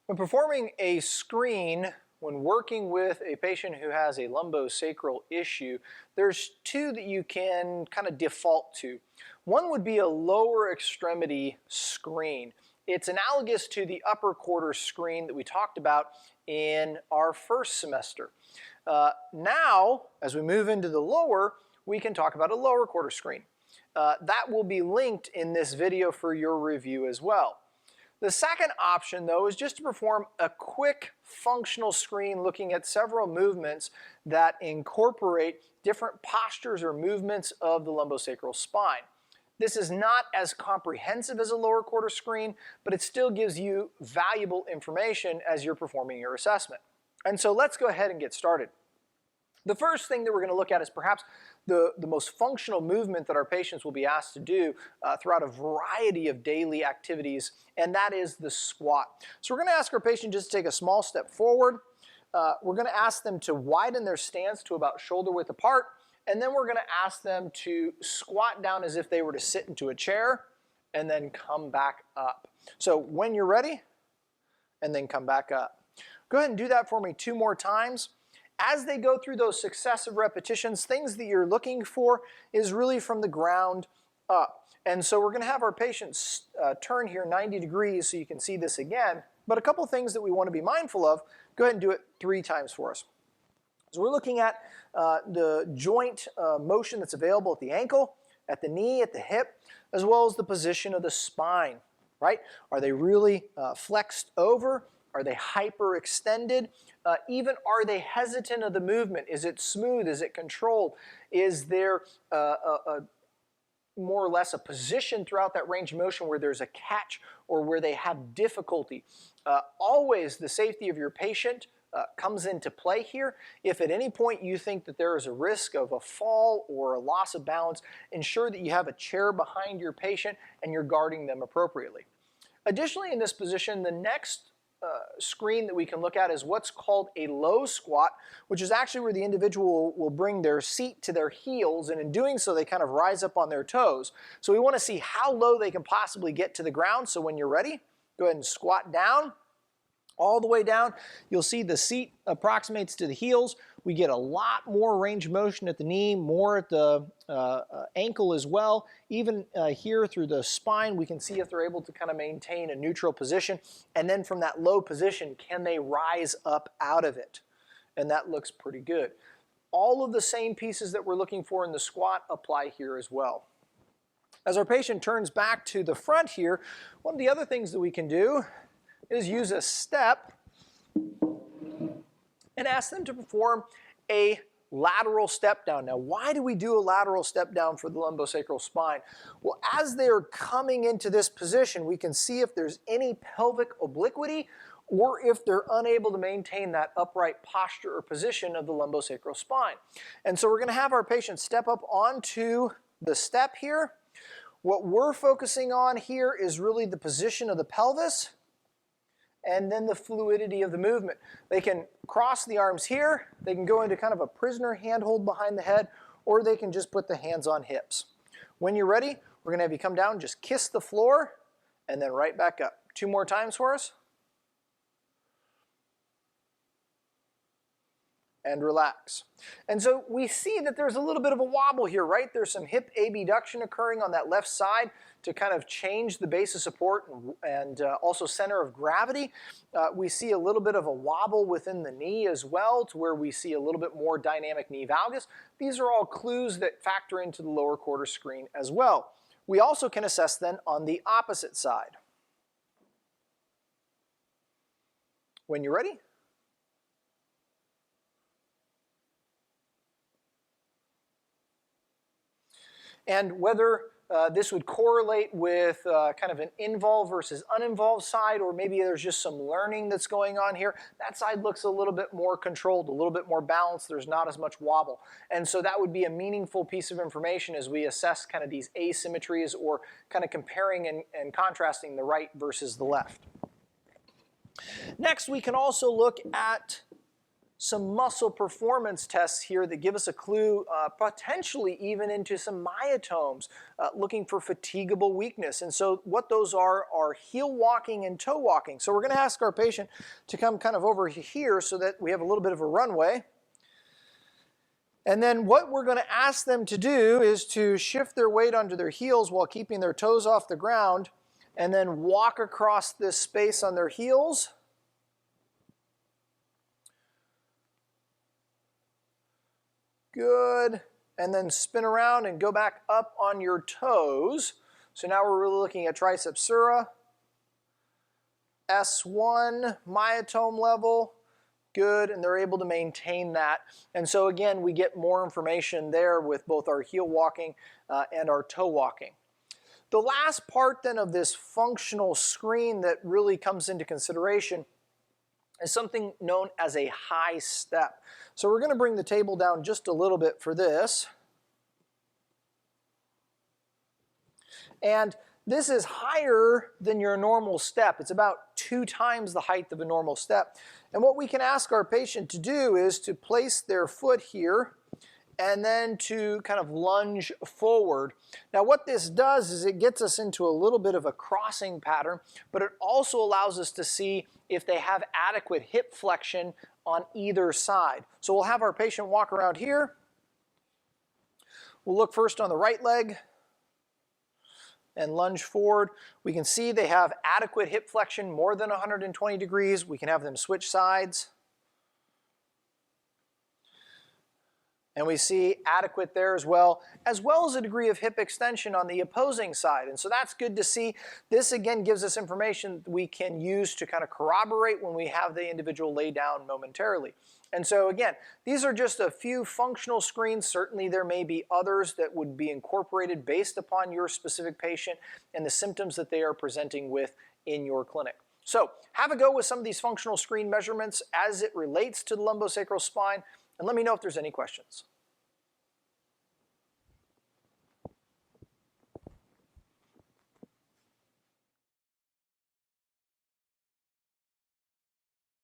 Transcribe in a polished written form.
When performing a screen, when working with a patient who has a lumbosacral issue, there's two that you can kind of default to. One would be a lower extremity screen. It's analogous to the upper quarter screen that we talked about in our first semester. Now, as we move into the lower, we can talk about a lower quarter screen. That will be linked in this video for your review as well. The second option, though, is just to perform a quick functional screen looking at several movements that incorporate different postures or movements of the lumbosacral spine. This is not as comprehensive as a lower quarter screen, but it still gives you valuable information as you're performing your assessment. And so let's go ahead and get started. The first thing that we're going to look at is perhaps the most functional movement that our patients will be asked to do throughout a variety of daily activities, and that is the squat. So we're going to ask our patient just to take a small step forward. We're going to ask them to widen their stance to about shoulder width apart, and then we're going to ask them to squat down as if they were to sit into a chair, and then come back up. So when you're ready, and then come back up. Go ahead and do that for me 2 more times. As they go through those successive repetitions, things that you're looking for is really from the ground up. And so we're going to have our patients turn here 90 degrees so you can see this again. But a couple things that we want to be mindful of, go ahead and do it 3 times for us. So we're looking at the joint motion that's available at the ankle, at the knee, at the hip, as well as the position of the spine, right? Are they really flexed over? Are they hyperextended? Even are they hesitant of the movement? Is it smooth? Is it controlled? Is there more or less a position throughout that range of motion where there's a catch or where they have difficulty? Always the safety of your patient comes into play here. If at any point you think that there is a risk of a fall or a loss of balance, ensure that you have a chair behind your patient and you're guarding them appropriately. Additionally, in this position, the next screen that we can look at is what's called a low squat, which is actually where the individual will bring their seat to their heels, and in doing so they kind of rise up on their toes. So we want to see how low they can possibly get to the ground. So when you're ready, go ahead and squat down all the way down. You'll see the seat approximates to the heels. We get a lot more range of motion at the knee, more at the ankle as well. Even here through the spine, we can see if they're able to kind of maintain a neutral position. And then from that low position, can they rise up out of it? And that looks pretty good. All of the same pieces that we're looking for in the squat apply here as well. As our patient turns back to the front here, one of the other things that we can do is use a step and ask them to perform a lateral step down. Now, why do we do a lateral step down for the lumbosacral spine? Well, as they're coming into this position, we can see if there's any pelvic obliquity or if they're unable to maintain that upright posture or position of the lumbosacral spine. And so we're going to have our patient step up onto the step here. What we're focusing on here is really the position of the pelvis and then the fluidity of the movement. They can cross the arms here, they can go into kind of a prisoner handhold behind the head, or they can just put the hands on hips. When you're ready, we're going to have you come down, just kiss the floor, and then right back up. 2 more times for us. And relax. And so we see that there's a little bit of a wobble here, right? There's some hip abduction occurring on that left side to kind of change the base of support and also center of gravity. We see a little bit of a wobble within the knee as well, to where we see a little bit more dynamic knee valgus. These are all clues that factor into the lower quarter screen as well. We also can assess then on the opposite side. When you're ready, and whether this would correlate with kind of an involved versus uninvolved side, or maybe there's just some learning that's going on here. That side looks a little bit more controlled, a little bit more balanced. There's not as much wobble. And so that would be a meaningful piece of information as we assess kind of these asymmetries, or kind of comparing and contrasting the right versus the left. Next, we can also look at some muscle performance tests here that give us a clue, potentially even into some myotomes, looking for fatigable weakness. And so what those are heel walking and toe walking. So we're going to ask our patient to come kind of over here so that we have a little bit of a runway. And then what we're going to ask them to do is to shift their weight onto their heels while keeping their toes off the ground, and then walk across this space on their heels. Good. And then spin around and go back up on your toes. So now we're really looking at triceps sura. S1 myotome level. Good, and they're able to maintain that. And so again, we get more information there with both our heel walking and our toe walking. The last part then of this functional screen that really comes into consideration is something known as a high step. So we're going to bring the table down just a little bit for this. And this is higher than your normal step. It's about 2 times the height of a normal step. And what we can ask our patient to do is to place their foot here and then to kind of lunge forward. Now what this does is it gets us into a little bit of a crossing pattern, but it also allows us to see if they have adequate hip flexion on either side. So we'll have our patient walk around here. We'll look first on the right leg and lunge forward. We can see they have adequate hip flexion, more than 120 degrees. We can have them switch sides. And we see adequate there as well as a degree of hip extension on the opposing side. And so that's good to see. This again gives us information we can use to kind of corroborate when we have the individual lay down momentarily. And so again, these are just a few functional screens. Certainly there may be others that would be incorporated based upon your specific patient and the symptoms that they are presenting with in your clinic. So have a go with some of these functional screen measurements as it relates to the lumbosacral spine, and let me know if there's any questions.